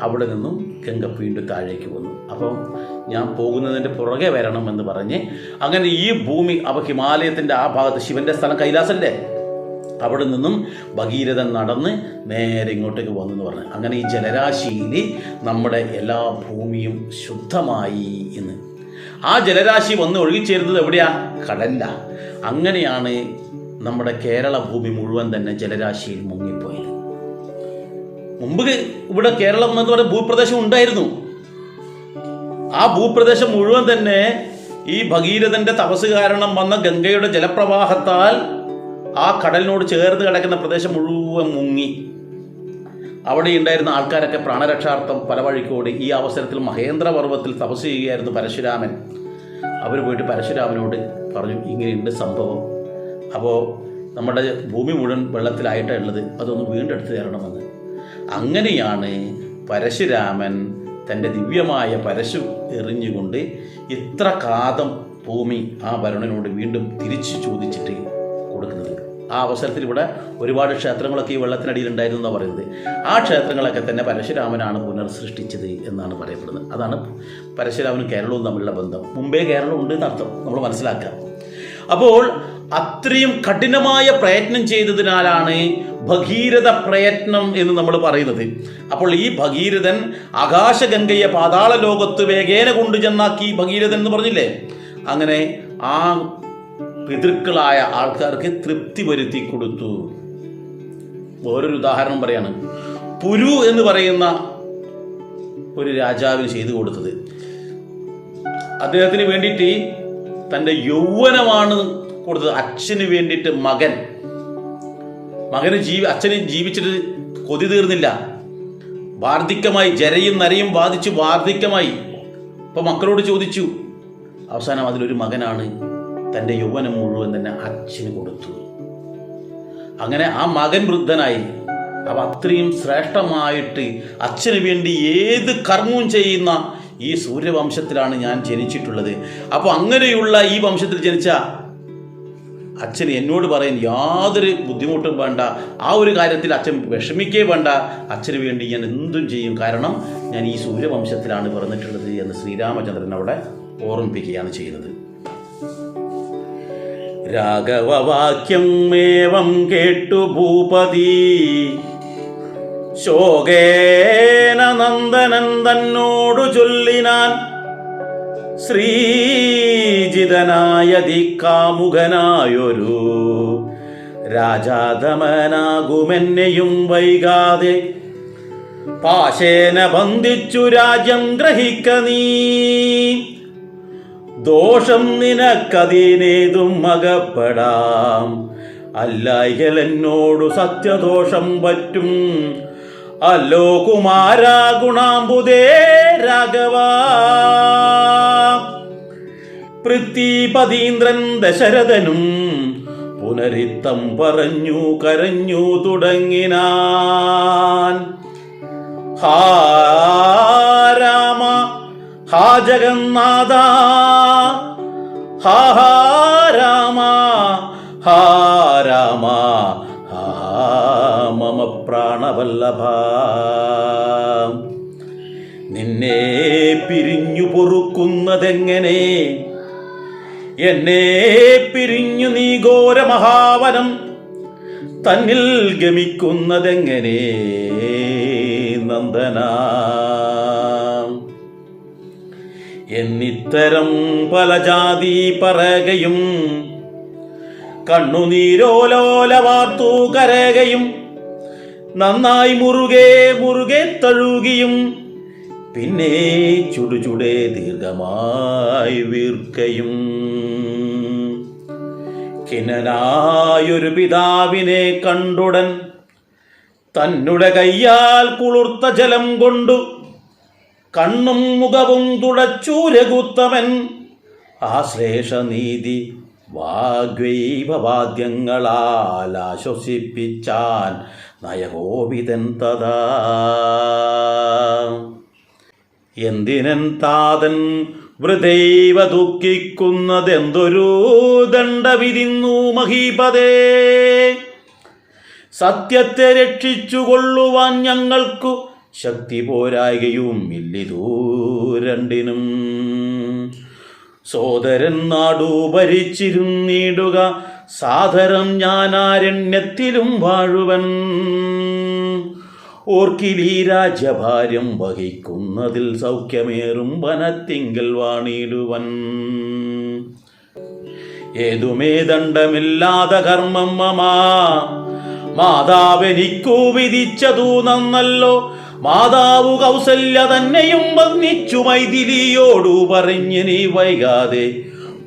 അവിടെ നിന്നും ഗംഗ വീണ്ടും താഴേക്ക് വന്നു. അപ്പം ഞാൻ പോകുന്നതിൻ്റെ പുറകെ വരണമെന്ന് പറഞ്ഞ് അങ്ങനെ ഈ ഭൂമി, അപ്പോൾ ഹിമാലയത്തിൻ്റെ ആ ഭാഗത്ത് ശിവൻ്റെ സ്ഥലം കൈലാസല്ലേ, അവിടെ നിന്നും ഭഗീരഥൻ നടന്ന് നേരെ ഇങ്ങോട്ടേക്ക് വന്നു എന്ന് പറഞ്ഞു. അങ്ങനെ ഈ ജലരാശിയിൽ നമ്മുടെ എല്ലാ ഭൂമിയും ശുദ്ധമായി എന്ന്. ആ ജലരാശി വന്ന് ഒഴുകിച്ചേരുന്നത് എവിടെയാ? കടലില്ല. അങ്ങനെയാണ് നമ്മുടെ കേരള ഭൂമി മുഴുവൻ തന്നെ ജലരാശിയിൽ മുങ്ങിപ്പോയത്. മുമ്പ് ഇവിടെ കേരളം എന്ന് പറയുന്ന ഭൂപ്രദേശം ഉണ്ടായിരുന്നു. ആ ഭൂപ്രദേശം മുഴുവൻ തന്നെ ഈ ഭഗീരഥന്റെ തപസ് കാരണം വന്ന ഗംഗയുടെ ജലപ്രവാഹത്താൽ ആ കടലിനോട് ചേർന്ന് കിടക്കുന്ന പ്രദേശം മുഴുവൻ മുങ്ങി. അവിടെ ഉണ്ടായിരുന്ന ആൾക്കാരൊക്കെ പ്രാണരക്ഷാർത്ഥം പല വഴിക്കോടി. ഈ അവസരത്തിൽ മഹേന്ദ്രപർവ്വത്തിൽ തപസ് ചെയ്യുകയായിരുന്നു പരശുരാമൻ. അവർ പോയിട്ട് പരശുരാമനോട് പറഞ്ഞു, ഇങ്ങനെയുണ്ട് സംഭവം, അപ്പോൾ നമ്മുടെ ഭൂമി മുഴുവൻ വെള്ളത്തിലായിട്ടാണ് ഉള്ളത്, അതൊന്ന് വീണ്ടെടുത്ത് തരണമെന്ന്. അങ്ങനെയാണ് പരശുരാമൻ തൻ്റെ ദിവ്യമായ പരശു എറിഞ്ഞുകൊണ്ട് ഇത്ര കാതം ഭൂമി ആ വരുണനോട് വീണ്ടും തിരിച്ചു ചോദിച്ചിട്ട് കൊടുക്കുന്നത്. ആ അവസരത്തിൽ ഇവിടെ ഒരുപാട് ക്ഷേത്രങ്ങളൊക്കെ ഈ വെള്ളത്തിനടിയിൽ ഉണ്ടായിരുന്നു എന്നാണ് പറയുന്നത്. ആ ക്ഷേത്രങ്ങളൊക്കെ തന്നെ പരശുരാമനാണ് പുനർസൃഷ്ടിച്ചത് എന്നാണ് പറയപ്പെടുന്നത്. അതാണ് പരശുരാമനും കേരളവും തമ്മിലുള്ള ബന്ധം. മുമ്പേ കേരളം ഉണ്ട് എന്നർത്ഥം നമ്മൾ മനസ്സിലാക്കുക. അപ്പോൾ അത്രയും കഠിനമായ പ്രയത്നം ചെയ്തതിനാലാണ് ഭഗീരഥ പ്രയത്നം എന്ന് നമ്മൾ പറയുന്നത്. അപ്പോൾ ഈ ഭഗീരഥൻ ആകാശഗംഗയെ പാതാള ലോകത്ത് വേഗേന കൊണ്ടുചെന്നാക്കി ഭഗീരഥൻ എന്ന് പറഞ്ഞില്ലേ, അങ്ങനെ ആ പിതൃക്കളായ ആൾക്കാർക്ക് തൃപ്തി വരുത്തി കൊടുത്തു. വേറൊരു ഉദാഹരണം പറയാണ്. പുരു എന്ന് പറയുന്ന ഒരു രാജാവിന് ചെയ്തു കൊടുത്തത്, അദ്ദേഹത്തിന് വേണ്ടിയിട്ട് തൻ്റെ യൗവനമാണ് കൊടുത്തത്. അച്ഛന് വേണ്ടിയിട്ട് അച്ഛന് ജീവിച്ചിട്ട് കൊതി തീർന്നില്ല, വാർദ്ധക്യമായി, ജരയും നരയും ബാധിച്ചു വാർദ്ധക്യമായി. അപ്പോൾ മക്കളോട് ചോദിച്ചു. അവസാനം അതിലൊരു മകനാണ് തൻ്റെ യൗവനം മുഴുവൻ തന്നെ അച്ഛന് കൊടുത്തു. അങ്ങനെ ആ മകൻ വൃദ്ധനായി. അപ്പം അത്രയും ശ്രേഷ്ഠമായിട്ട് അച്ഛന് വേണ്ടി ഏത് കർമ്മവും ചെയ്യുന്ന ഈ സൂര്യവംശത്തിലാണ് ഞാൻ ജനിച്ചിട്ടുള്ളത്. അപ്പോൾ അങ്ങനെയുള്ള ഈ വംശത്തിൽ ജനിച്ച അച്ഛന് എന്നോട് പറയാൻ യാതൊരു ബുദ്ധിമുട്ടും വേണ്ട, ആ ഒരു കാര്യത്തിൽ അച്ഛൻ വിഷമിക്കേ വേണ്ട, അച്ഛന് വേണ്ടി ഞാൻ എന്തും ചെയ്യും, കാരണം ഞാൻ ഈ സൂര്യവംശത്തിലാണ് പിറന്നിട്ടുള്ളത് എന്ന് ശ്രീരാമചന്ദ്രൻ അവിടെ ഓർമ്മിപ്പിക്കുകയാണ് ചെയ്യുന്നത്. രാഘവവാക്യം ഏവം കേട്ടു ഭൂപതി ശോകേന നന്ദനൻ തന്നോടു ചൊല്ലിനാൻ, ശ്രീജിതനായതി കാമുകനായൊരു രാജാധമനാകുമെന്നെയും വൈകാതെ പാശേന ബന്ധിച്ചു രാജ്യം ഗ്രഹിക്ക നീ. ദോഷം നിനക്കതിനേതും അകപ്പെടാം, അല്ലായ്കൽ എന്നോടു സത്യദോഷം പറ്റും. അല്ലോ കുമാരാ ഗുണാംബുദേ രാഘവ. പൃഥ്വിപതീന്ദ്രൻ ദശരഥനും പുനരിത്തം പറഞ്ഞു കരഞ്ഞു തുടങ്ങിനാൻ. ഹാ രാമ ഹാ ജഗന്നാഥ, ഹാ ഹാ രാമ ഹാ രാമ ഹാ മമ പ്രാണവല്ലഭ. നിന്നെ പിരിഞ്ഞു പൊറുക്കുന്നതെങ്ങനെ, എന്നെ പിരിഞ്ഞു നീ ഘോരമഹാവനം തന്നിൽ ഗമിക്കുന്നതെങ്ങനെ നന്ദന. എന്നിത്തരം പല ജാതി പറകയും കണ്ണുനീരോലോല വാർത്തു കരകയും നന്നായി മുറുകെ മുറുകെ തഴുകിയും പിന്നെ ചുടുചുടെ ദീർഘമായി വീർക്കയും. ഖിന്നനായൊരു പിതാവിനെ കണ്ടുടൻ തന്നുടെ കയ്യാൽ കുളിർത്ത ജലം കൊണ്ടു കണ്ണും മുഖവും തുടച്ചു രഘുത്തമൻ. ആശ്ലേഷനീതി വാഗ്വൈഭവാദ്യങ്ങളാൽ ആശ്വസിപ്പിച്ചാൻ നയകോപിതൻ തഥാ. എന്തിനൻ താതൻ വൃഥൈവ ദുഃഖിക്കുന്നതെന്തൊരു ദണ്ഡവിധിന്നു മഹീപതേ. സത്യത്തെ രക്ഷിച്ചുകൊള്ളുവാൻ ഞങ്ങൾക്കു ശക്തി പോരായ്കയും ഇല്ലിതൂ രണ്ടിനും. സോദരൻ നാടു ഭരിച്ചിരുന്നിടുക സാദരം ഞാനാരണ്യത്തിലും വാഴുവൻ. ഓർക്കിലീ രാജ്യഭാരം വഹിക്കുന്നതിൽ സൗഖ്യമേറും വനത്തിങ്കൽ വാണിടുവൻ. ഏതുമേ ദണ്ഡമില്ലാത കർമ്മം മമാ മാതാവെനിക്കു വിധിച്ചതു നന്നല്ലോ. മാതാവു കൗസല്യ തന്നെയും വന്നിച്ചു മൈഥിലിയോടു പറഞ്ഞിനി വൈകാതെ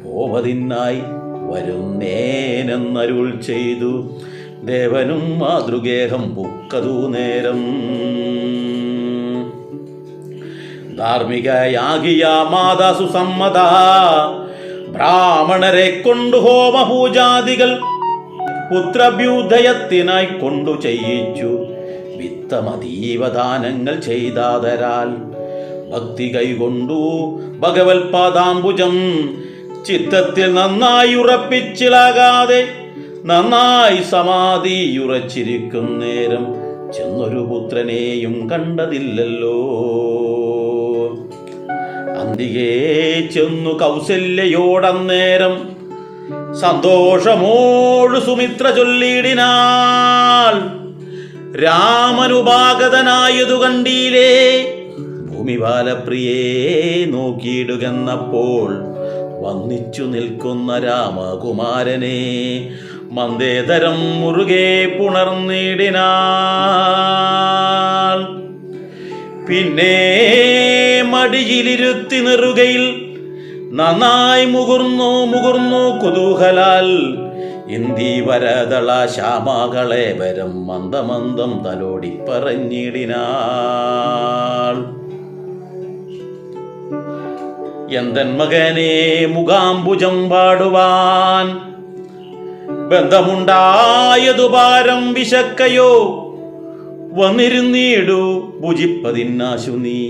പോവതിനായി വരുന്നേനെന്നരുൾ ചെയ്തു. ദേവനും മാതൃഗേഹം പുക്കതു നേരം. ധാർമ്മികയാകിയ മാതാ സുസമ്മത ബ്രാഹ്മണരെ കൊണ്ടു ഹോമപൂജാദികൾ പുത്രഭ്യുദയത്തിനായി കൊണ്ടു ചെയ്യിച്ചു. വിത്തമതീവദാനങ്ങൾ ചെയ്താതരാൽ ഭക്തി കൈകൊണ്ടു ഭഗവത് പാദാംബുജം ചിത്തത്തിൽ നന്നായി ഉറപ്പിച്ചിലാകാതെ നന്നായി സമാധിയുറച്ചിരിക്കും നേരം ചെന്നൊരു പുത്രനെയും കണ്ടതില്ലല്ലോ. അന്തികേ ചെന്നു കൗസല്യയോടന്നേരം സന്തോഷമോട് സുമിത്ര ചൊല്ലിയിടിനാൾ. രാമനുപാഗതനായതു കണ്ടീലേ ഭൂമിപാലപ്രിയേ നോക്കിയിടുകെന്നപ്പോൾ വന്നിച്ചു നിൽക്കുന്ന രാമകുമാരനെ മന്ദേതരം മുറുകെ പുണർന്നിടിനാൾ. പിന്നെ മടിയിലിരുത്തി നെറുകയിൽ നന്നായി മുകുർന്നു മുകുർന്നു കുതൂഹലാൽ ഇന്ദീവരതള ശ്യാമകളെ വരം മന്ദമന്ദം തലോടി പറഞ്ഞിടിനാൾ. എന്തൻ മകനെ മുഖാംബുജം പാടുവാൻ ബന്ധമുണ്ടായതു ഭാരം വിശക്കയോ വന്നിരുന്നീടു ഭുജിപ്പതിന്നാശു നീ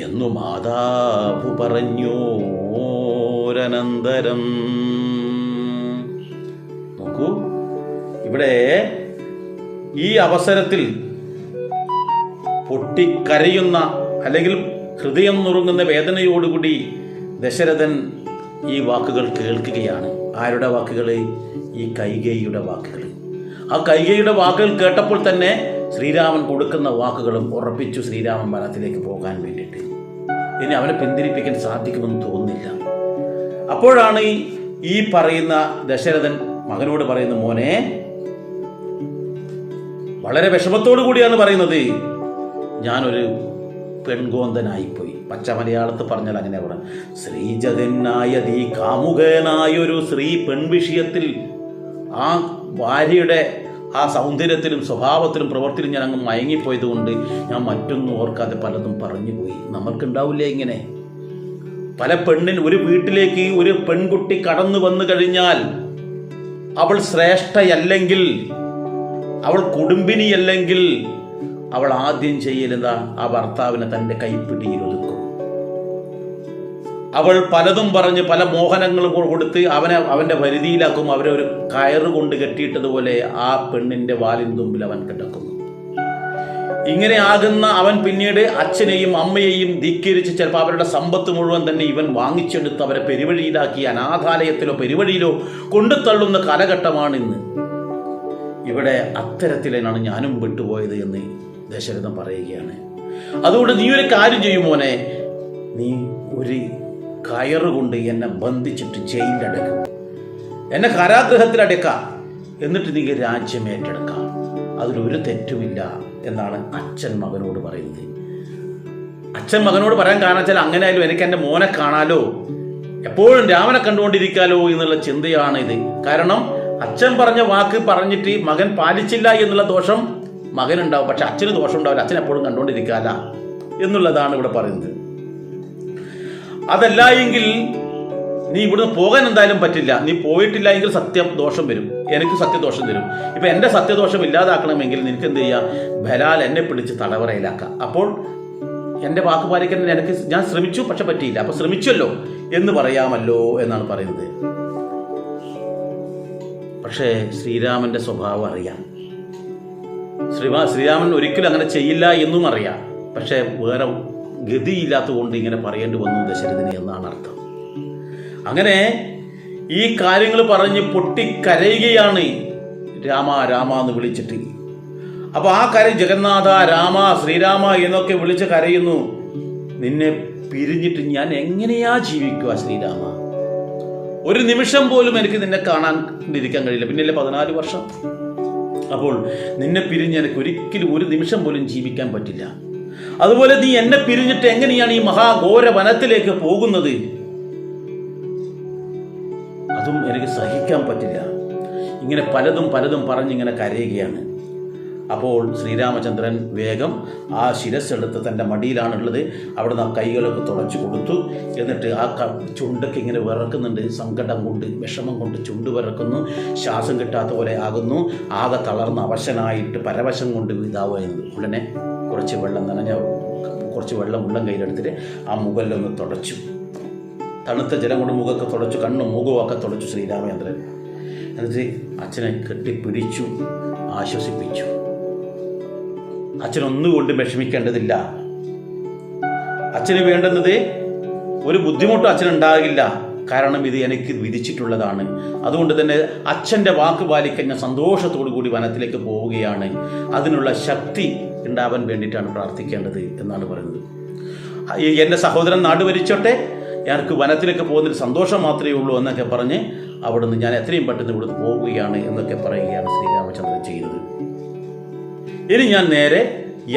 എന്നു മാതാവ് പറഞ്ഞോരനന്തരം. നോക്കൂ, ഇവിടെ ഈ അവസരത്തിൽ പൊട്ടിക്കരയുന്ന അല്ലെങ്കിൽ ഹൃദയം നുറുങ്ങുന്ന വേദനയോടുകൂടി ദശരഥൻ ഈ വാക്കുകൾ കേൾക്കുകയാണ്. ആരുടെ വാക്കുകൾ? ഈ കൈകേയിയുടെ വാക്കുകൾ. ആ കൈകേയിയുടെ വാക്കുകൾ കേട്ടപ്പോൾ തന്നെ ശ്രീരാമൻ കൊടുക്കുന്ന വാക്കുകളും ഉറപ്പിച്ചു ശ്രീരാമൻ വനത്തിലേക്ക് പോകാൻ വേണ്ടിയിട്ട്. ഇനി അവനെ പിന്തിരിപ്പിക്കാൻ സാധിക്കുമെന്ന് തോന്നുന്നില്ല. അപ്പോഴാണ് ഈ പറയുന്ന ദശരഥൻ മകനോട് പറയുന്ന, മോനെ, വളരെ വിഷമത്തോടു കൂടിയാണ് പറയുന്നത്, ഞാനൊരു പെൺകോന്തനായിപ്പോയി. പച്ച മലയാളത്തിൽ പറഞ്ഞാൽ അങ്ങനെ പറയാം. ശ്രീജഗന്നായ തീ കാമുകനായൊരു സ്ത്രീ പെൺവിഷയത്തിൽ ആ ഭാര്യയുടെ ആ സൗന്ദര്യത്തിലും സ്വഭാവത്തിലും പ്രവൃത്തിയിലും ഞാൻ അങ്ങ് മയങ്ങിപ്പോയത് കൊണ്ട് ഞാൻ മറ്റൊന്നും ഓർക്കാതെ പലതും പറഞ്ഞു പോയി. നമ്മൾക്കുണ്ടാവില്ലേ ഇങ്ങനെ? പല ഒരു വീട്ടിലേക്ക് ഒരു പെൺകുട്ടി കടന്നു വന്നു കഴിഞ്ഞാൽ അവൾ ശ്രേഷ്ഠയല്ലെങ്കിൽ, അവൾ കുടുംബിനിയല്ലെങ്കിൽ, അവൾ ആദ്യം ചെയ്യലെന്താ? ആ ഭർത്താവിനെ തൻ്റെ കൈപ്പിടിയിൽ ഒതുക്കും. അവൾ പലതും പറഞ്ഞ് പല മോഹനങ്ങളും കൊടുത്ത് അവൻ്റെ വരുതിയിലാക്കും. അവരെ ഒരു കയറ് കൊണ്ട് കെട്ടിയിട്ടതുപോലെ ആ പെണ്ണിൻ്റെ വാലിൻ തുമ്പിൽ അവൻ കിടക്കുന്നു. ഇങ്ങനെ ആകുന്ന അവൻ പിന്നീട് അച്ഛനെയും അമ്മയെയും ധിക്കരിച്ച് ചിലപ്പോൾ അവരുടെ സമ്പത്ത് മുഴുവൻ തന്നെ ഇവൻ വാങ്ങിച്ചെടുത്ത് അവരെ പെരുവഴിയിലാക്കി അനാഥാലയത്തിലോ പെരുവഴിയിലോ കൊണ്ടുതള്ളുന്ന കാലഘട്ടമാണ് ഇന്ന്. ഇവിടെ അത്തരത്തിലാണ് ഞാനും വിട്ടുപോയത് എന്ന് ദശരഥൻ പറയുകയാണ്. അതുകൊണ്ട് നീ ഒരു കാര്യം ചെയ്യും മോനെ, നീ ഒരു കയറുകൊണ്ട് എന്നെ ബന്ധിച്ചിട്ട് ജയിലിലടക്കും, എന്നെ കാരാഗൃഹത്തിലടക്കാം, എന്നിട്ട് നീ രാജ്യം ഏറ്റെടുക്കാം. അതിലൊരു തെറ്റുമില്ല എന്നാണ് അച്ഛൻ മകനോട് പറയുന്നത്. അച്ഛൻ മകനോട് പറയാൻ കാരണം വെച്ചാൽ അങ്ങനെ ആയാലും എനിക്ക് എൻ്റെ മോനെ കാണാലോ, എപ്പോഴും രാമനെ കണ്ടുകൊണ്ടിരിക്കാലോ എന്നുള്ള ചിന്തയാണ് ഇത്. കാരണം അച്ഛൻ പറഞ്ഞ വാക്ക് പറഞ്ഞിട്ട് മകൻ പാലിച്ചില്ല എന്നുള്ള ദോഷം മകനുണ്ടാവും, പക്ഷെ അച്ഛന് ദോഷം ഉണ്ടാവില്ല. അച്ഛൻ എപ്പോഴും കണ്ടുകൊണ്ടിരിക്കാല എന്നുള്ളതാണ് ഇവിടെ പറയുന്നത്. അതല്ല എങ്കിൽ നീ ഇവിടുന്ന് പോകാൻ എന്തായാലും പറ്റില്ല. നീ പോയിട്ടില്ല എങ്കിൽ സത്യദോഷം വരും, എനിക്ക് സത്യദോഷം തരും. ഇപ്പം എൻ്റെ സത്യദോഷം ഇല്ലാതാക്കണമെങ്കിൽ നിനക്ക് എന്ത് ചെയ്യുക? ബലാൽ എന്നെ പിടിച്ച് തടവറയിലാക്കാം. അപ്പോൾ എൻ്റെ വാക്ക് പാലിക്കാൻ ഞാൻ ശ്രമിച്ചു, പക്ഷെ പറ്റിയില്ല. അപ്പോൾ ശ്രമിച്ചല്ലോ എന്ന് പറയാമല്ലോ എന്നാണ് പറയുന്നത്. പക്ഷേ ശ്രീരാമൻ്റെ സ്വഭാവം അറിയാം. ശ്രീരാമൻ ഒരിക്കലും അങ്ങനെ ചെയ്യില്ല എന്നും അറിയാം. പക്ഷേ വേറെ ഗതിയില്ലാത്തതുകൊണ്ട് ഇങ്ങനെ പറയേണ്ടി വന്നു ദശരഥന് എന്നാണ് അർത്ഥം. അങ്ങനെ ഈ കാര്യങ്ങൾ പറഞ്ഞ് പൊട്ടിക്കരയുകയാണ് രാമ രാമ എന്ന് വിളിച്ചിട്ട്. അപ്പോൾ ആ കരയും ജഗന്നാഥ രാമ ശ്രീരാമ എന്നൊക്കെ വിളിച്ച് കരയുന്നു. നിന്നെ പിരിഞ്ഞിട്ട് ഞാൻ എങ്ങനെയാ ജീവിക്കുക ശ്രീരാമ? ഒരു നിമിഷം പോലും എനിക്ക് നിന്നെ കാണാണ്ടിരിക്കാൻ കഴിയില്ല. പിന്നല്ലേ 14 വർഷം. അപ്പോൾ നിന്നെ പിരിഞ്ഞ് എനിക്ക് ഒരിക്കലും ഒരു നിമിഷം പോലും ജീവിക്കാൻ പറ്റില്ല. അതുപോലെ നീ എന്നെ പിരിഞ്ഞിട്ട് എങ്ങനെയാണ് ഈ മഹാഘോര വനത്തിലേക്ക് പോകുന്നത്? അതും എനിക്ക് സഹിക്കാൻ പറ്റില്ല. ഇങ്ങനെ പലതും പറഞ്ഞിങ്ങനെ കരയുകയാണ്. അപ്പോൾ ശ്രീരാമചന്ദ്രൻ വേഗം ആ ശിരസ്സെടുത്ത് തൻ്റെ മടിയിലാണുള്ളത്, അവിടുന്ന് ആ കൈകളൊക്കെ തുടച്ചു കൊടുത്തു. എന്നിട്ട് ആ ചുണ്ടൊക്കെ ഇങ്ങനെ വിറക്കുന്നുണ്ട്. സങ്കടം കൊണ്ട് വിഷമം കൊണ്ട് ചുണ്ട് വിറക്കുന്നു. ശ്വാസം കിട്ടാത്ത പോലെ ആകുന്നു. ആകെ തളർന്ന് അവശനായിട്ട് പരവശം കൊണ്ട് ഇതാവുന്നത്. ഉടനെ കുറച്ച് വെള്ളം ഉള്ളം കയ്യിലെടുത്തിട്ട് ആ മുകളിലൊന്ന് തുടച്ചു. തണുത്ത ജലം കൊണ്ട് മുഖമൊക്കെ തുടച്ചു, കണ്ണും മുഖവും ഒക്കെ തുടച്ചു ശ്രീരാമചന്ദ്രൻ. എന്നിട്ട് അച്ഛനെ കെട്ടിപ്പിടിച്ചു, ആശ്വസിപ്പിച്ചു. അച്ഛനൊന്നുകൊണ്ടും വിഷമിക്കേണ്ടതില്ല. അച്ഛന് വേണ്ടുന്നത് ഒരു ബുദ്ധിമുട്ടും അച്ഛനുണ്ടാകില്ല. കാരണം ഇത് എനിക്ക് വിധിച്ചിട്ടുള്ളതാണ്. അതുകൊണ്ട് തന്നെ അച്ഛൻ്റെ വാക്ക് പാലിക്കാൻ ഞാൻ സന്തോഷത്തോടു കൂടി വനത്തിലേക്ക് പോവുകയാണ്. അതിനുള്ള ശക്തി ഉണ്ടാവാൻ വേണ്ടിയിട്ടാണ് പ്രാർത്ഥിക്കേണ്ടത് എന്നാണ് പറയുന്നത്. എൻ്റെ സഹോദരൻ നാട് ഭരിച്ചോട്ടെ, എനിക്ക് വനത്തിലേക്ക് പോകുന്നതിൽ സന്തോഷം മാത്രമേ ഉള്ളൂ എന്നൊക്കെ പറഞ്ഞ് അവിടുന്ന് ഞാൻ എത്രയും പെട്ടെന്ന് ഇവിടുന്ന് പോവുകയാണ് എന്നൊക്കെ പറയുകയാണ് ശ്രീരാമചന്ദ്രൻ ചെയ്യുന്നത്. ഇനി ഞാൻ നേരെ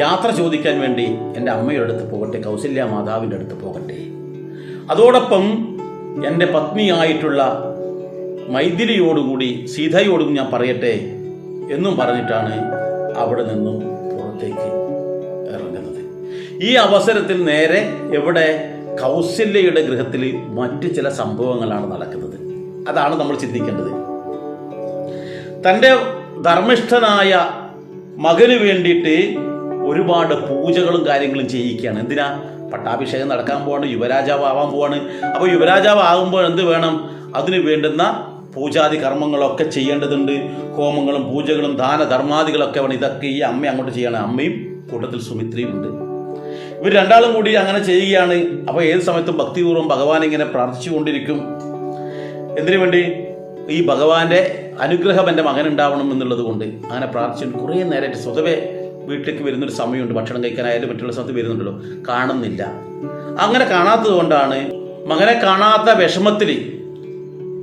യാത്ര ചോദിക്കാൻ വേണ്ടി എൻ്റെ അമ്മയുടെ അടുത്ത് പോകട്ടെ, കൗസല്യ മാതാവിൻ്റെ അടുത്ത് പോകട്ടെ. അതോടൊപ്പം എൻ്റെ പത്നിയായിട്ടുള്ള മൈഥിലിയോടുകൂടി സീതയോടും ഞാൻ പറയട്ടെ എന്നും പറഞ്ഞിട്ടാണ് അവിടെ നിന്നും പുറത്തേക്ക് ഇറങ്ങുന്നത്. ഈ അവസരത്തിൽ നേരെ എവിടെ? കൗസല്യയുടെ ഗൃഹത്തിൽ മറ്റു ചില സംഭവങ്ങളാണ് നടക്കുന്നത്. അതാണ് നമ്മൾ ചിന്തിക്കേണ്ടത്. തൻ്റെ ധർമ്മിഷ്ഠനായ മകന് വേണ്ടിയിട്ട് ഒരുപാട് പൂജകളും കാര്യങ്ങളും ചെയ്യിക്കുകയാണ്. എന്തിനാ? പട്ടാഭിഷേകം നടക്കാൻ പോവാണ്, യുവരാജാവ് ആവാൻ പോവാണ്. അപ്പോൾ യുവരാജാവ് ആകുമ്പോൾ എന്ത് വേണം? അതിന് വേണ്ടുന്ന പൂജാതി കർമ്മങ്ങളൊക്കെ ചെയ്യേണ്ടതുണ്ട്. ഹോമങ്ങളും പൂജകളും ദാനധർമാദികളൊക്കെ വേണം. ഇതൊക്കെ ഈ അമ്മ അങ്ങോട്ട് ചെയ്യണം. അമ്മയും കൂട്ടത്തിൽ സുമിത്രയും ഉണ്ട്. ഇവർ രണ്ടാളും കൂടി അങ്ങനെ ചെയ്യുകയാണ്. അപ്പോൾ ഏത് സമയത്തും ഭക്തിപൂർവ്വം ഭഗവാൻ ഇങ്ങനെ പ്രാർത്ഥിച്ചുകൊണ്ടിരിക്കും. എന്തിനു വേണ്ടി? ഈ ഭഗവാന്റെ അനുഗ്രഹം എൻ്റെ മകനുണ്ടാവണം എന്നുള്ളത് കൊണ്ട് അങ്ങനെ പ്രാർത്ഥിച്ചു. കുറേ നേരമായിട്ട് സ്വതവേ വീട്ടിലേക്ക് വരുന്നൊരു സമയമുണ്ട്, ഭക്ഷണം കഴിക്കാനായാലും മറ്റുള്ള സ്ഥലത്ത് വരുന്നുണ്ടല്ലോ, കാണുന്നില്ല. അങ്ങനെ കാണാത്തത് കൊണ്ടാണ് മകനെ കാണാത്ത വിഷമത്തിൽ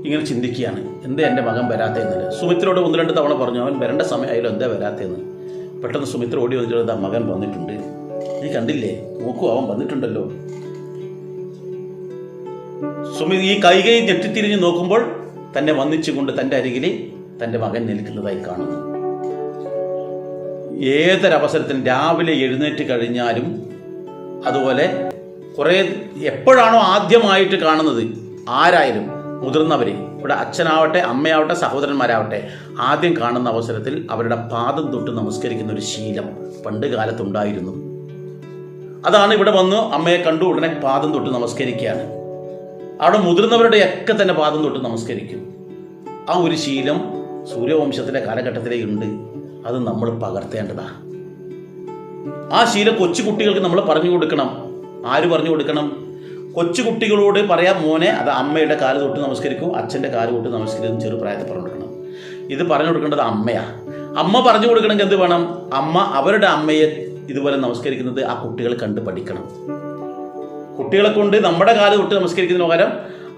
ഇങ്ങനെ ചിന്തിക്കുകയാണ്, എന്താ എൻ്റെ മകൻ വരാത്തതെന്നില്ല. സുമിത്രയോട് 1-2 തവണ പറഞ്ഞു, അവൻ വരേണ്ട സമയമായാലും എന്താ വരാത്തതെന്ന്. പെട്ടെന്ന് സുമിത്ര ഓടി വന്നിട്ട്, മകൻ വന്നിട്ടുണ്ട്, നീ കണ്ടില്ലേ, നോക്കൂ അവൻ വന്നിട്ടുണ്ടല്ലോ. ഈ കൈകൈ ഞെട്ടിത്തിരിഞ്ഞ് നോക്കുമ്പോൾ തന്നെ വന്നിച്ചുകൊണ്ട് തൻ്റെ അരികിൽ തൻ്റെ മകൻ നിൽക്കുന്നതായി കാണുന്നു. ഏതൊരവസരത്തിനും രാവിലെ എഴുന്നേറ്റ് കഴിഞ്ഞാലും അതുപോലെ കുറേ എപ്പോഴാണോ ആദ്യമായിട്ട് കാണുന്നത് ആരായാലും മുതിർന്നവർ, ഇവിടെ അച്ഛനാവട്ടെ അമ്മയാവട്ടെ സഹോദരന്മാരാവട്ടെ, ആദ്യം കാണുന്ന അവസരത്തിൽ അവരുടെ പാദം തൊട്ട് നമസ്കരിക്കുന്ന ഒരു ശീലം പണ്ട് കാലത്തുണ്ടായിരുന്നു. അതാണ് ഇവിടെ വന്ന് അമ്മയെ കണ്ടു ഉടനെ പാദം തൊട്ട് നമസ്കരിക്കുകയാണ്. അവിടെ മുതിർന്നവരുടെയൊക്കെ തന്നെ പാദം തൊട്ട് നമസ്കരിക്കും. ആ ഒരു ശീലം സൂര്യവംശത്തിൻ്റെ കാലഘട്ടത്തിലേക്കുണ്ട്. അത് നമ്മൾ പകർത്തേണ്ടതാണ്. ആ ശീലം കൊച്ചു കുട്ടികൾക്ക് നമ്മൾ പറഞ്ഞു കൊടുക്കണം. ആര് പറഞ്ഞു കൊടുക്കണം? കൊച്ചു കുട്ടികളോട് പറയാം, മോനെ അത് അമ്മയുടെ കാല് തൊട്ട് നമസ്കരിക്കും, അച്ഛൻ്റെ കാല് തൊട്ട് നമസ്കരിക്കും. ചെറുപ്രായത്തിൽ പറഞ്ഞു കൊടുക്കണം. ഇത് പറഞ്ഞു കൊടുക്കേണ്ടത് അമ്മയാണ്. അമ്മ പറഞ്ഞു കൊടുക്കണമെങ്കിൽ എന്ത് വേണം? അമ്മ അവരുടെ അമ്മയെ ഇതുപോലെ നമസ്കരിക്കുന്നത് ആ കുട്ടികൾ കണ്ട് പഠിക്കണം. കുട്ടികളെ കൊണ്ട് നമ്മുടെ കാല് തൊട്ട് നമസ്കരിക്കുന്നതിന് പകരം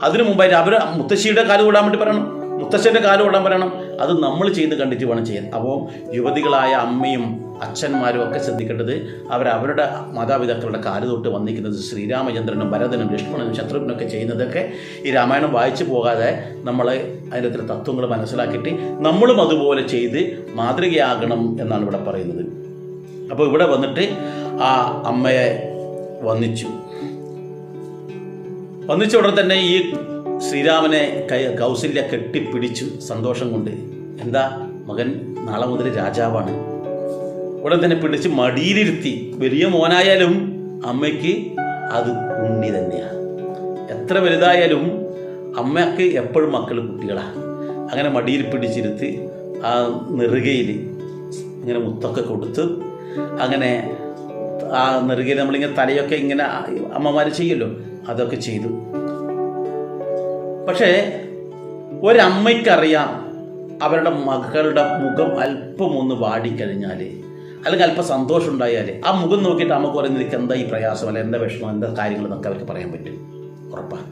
അതിനു മുമ്പായിട്ട് അവർ മുത്തശ്ശിയുടെ കാല് തൊടാൻ വേണ്ടി പറയണം, മുത്തശ്ശൻ്റെ കാല് തൊടാൻ പറയണം. അത് നമ്മൾ ചെയ്ത് കണ്ടിട്ട് വേണം ചെയ്യാൻ. അപ്പോൾ യുവതികളായ അമ്മയും അച്ഛന്മാരും ഒക്കെ ശ്രദ്ധിക്കേണ്ടത് അവരവരുടെ മാതാപിതാക്കളുടെ കാല് തൊട്ട് വന്നിരിക്കുന്നത് ശ്രീരാമചന്ദ്രനും ഭരതനും ലക്ഷ്മണനും ശത്രുഘ്നൊക്കെ ചെയ്യുന്നതൊക്കെ ഈ രാമായണം വായിച്ചു പോകാതെ നമ്മൾ അതിൻ്റെ ചില തത്വങ്ങൾ മനസ്സിലാക്കിയിട്ട് നമ്മളും അതുപോലെ ചെയ്ത് മാതൃകയാകണം എന്നാണ് ഇവിടെ പറയുന്നത്. അപ്പോൾ ഇവിടെ വന്നിട്ട് ആ അമ്മയെ വന്നിച്ച ഉടനെ തന്നെ ഈ ശ്രീരാമനെ കൗസല്യ കെട്ടിപ്പിടിച്ചു സന്തോഷം കൊണ്ട്. എന്താ, മകൻ നാളെ മുതൽ രാജാവാണ്. ഉടൻ തന്നെ പിടിച്ച് മടിയിലിരുത്തി. വലിയ മോനായാലും അമ്മയ്ക്ക് അത് ഉണ്ണി തന്നെയാണ്. എത്ര വലുതായാലും അമ്മയ്ക്ക് എപ്പോഴും മക്കൾ കുട്ടികളാണ്. അങ്ങനെ മടിയിൽ പിടിച്ചിരുത്തി ആ നെറുകയിൽ ഇങ്ങനെ മുത്തൊക്കെ കൊടുത്ത്, അങ്ങനെ ആ നെറുകയിൽ നമ്മളിങ്ങനെ തലയൊക്കെ ഇങ്ങനെ അമ്മമാർ ചെയ്യുമല്ലോ, അതൊക്കെ ചെയ്തു. പക്ഷേ ഒരമ്മയ്ക്കറിയാം അവരുടെ മകളുടെ മുഖം അല്പം ഒന്ന് വാടിക്കഴിഞ്ഞാൽ, അല്ലെങ്കിൽ അല്പം സന്തോഷം ഉണ്ടായാൽ ആ മുഖം നോക്കിയിട്ട് അമ്മ പറയുന്നത് നിനക്ക് എന്താ ഈ പ്രയാസം, അല്ല എന്താ വിഷമം, എന്താ കാര്യങ്ങളെന്നൊക്കെ അവർക്ക് പറയാൻ പറ്റും, ഉറപ്പാണ്.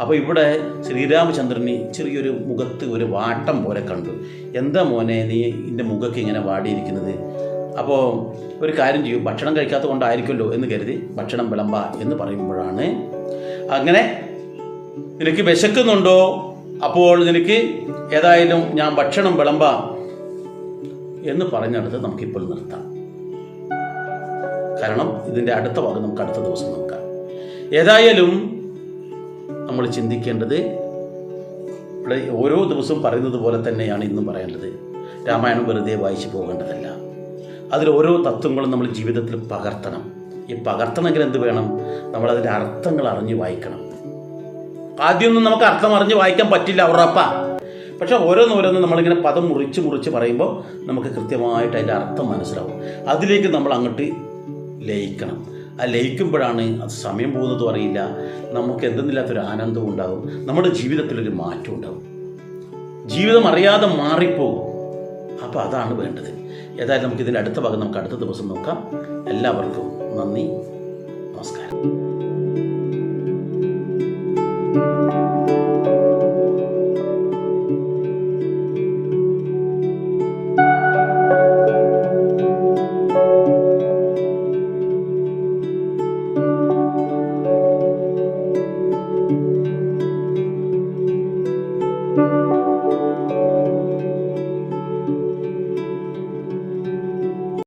അപ്പോൾ ഇവിടെ ശ്രീരാമചന്ദ്രന് ചെറിയൊരു മുഖത്ത് ഒരു വാട്ടം പോലെ കണ്ടു. എന്താ മോനെ നീ എൻ്റെ മുഖമൊക്കെ ഇങ്ങനെ വാടിയിരിക്കുന്നത്? അപ്പോൾ ഒരു കാര്യം ചെയ്യും, ഭക്ഷണം കഴിക്കാത്തത് കൊണ്ടായിരിക്കുമല്ലോ എന്ന് കരുതി ഭക്ഷണം വിളമ്പ എന്ന് പറയുമ്പോഴാണ്, അങ്ങനെ നിനക്ക് വിശക്കുന്നുണ്ടോ, അപ്പോൾ നിനക്ക് ഏതായാലും ഞാൻ ഭക്ഷണം വിളമ്പാം എന്ന് പറഞ്ഞെടുത്ത് നമുക്കിപ്പോൾ നിർത്താം. കാരണം ഇതിൻ്റെ അടുത്ത ഭാഗം നമുക്ക് അടുത്ത ദിവസം നോക്കാം. ഏതായാലും നമ്മൾ ചിന്തിക്കേണ്ടത് ഇവിടെ ഓരോ ദിവസവും പറയുന്നത് പോലെ തന്നെയാണ് ഇന്നും പറയേണ്ടത്. രാമായണം വെറുതെ വായിച്ചു പോകേണ്ടതല്ല. അതിൽ ഓരോ തത്വങ്ങളും നമ്മൾ ജീവിതത്തിൽ പകർത്തണം. ഈ പകർത്തണമെങ്കിൽ എന്ത് വേണം? നമ്മളതിൻ്റെ അർത്ഥങ്ങൾ അറിഞ്ഞ് വായിക്കണം. ആദ്യമൊന്നും നമുക്ക് അർത്ഥം അറിഞ്ഞ് വായിക്കാൻ പറ്റില്ല, ഉറപ്പാ. പക്ഷെ ഓരോന്നോരോന്നും നമ്മളിങ്ങനെ പദം മുറിച്ച് പറയുമ്പോൾ നമുക്ക് കൃത്യമായിട്ട് അതിൻ്റെ അർത്ഥം മനസ്സിലാവും. അതിലേക്ക് നമ്മൾ അങ്ങോട്ട് ലയിക്കണം. ആ ലയിക്കുമ്പോഴാണ് അത് സമയം പോകുന്നതും അറിയില്ല, നമുക്ക് എന്തെന്നില്ലാത്തൊരു ആനന്ദവും ഉണ്ടാകും, നമ്മുടെ ജീവിതത്തിലൊരു മാറ്റം ഉണ്ടാകും, ജീവിതം അറിയാതെ മാറിപ്പോകും. അപ്പോൾ അതാണ് വേണ്ടത്. ഏതായാലും നമുക്ക് ഇതിൻ്റെ അടുത്ത ഭാഗം നമുക്ക് അടുത്ത ദിവസം നോക്കാം. എല്ലാവർക്കും നന്ദി, നമസ്കാരം.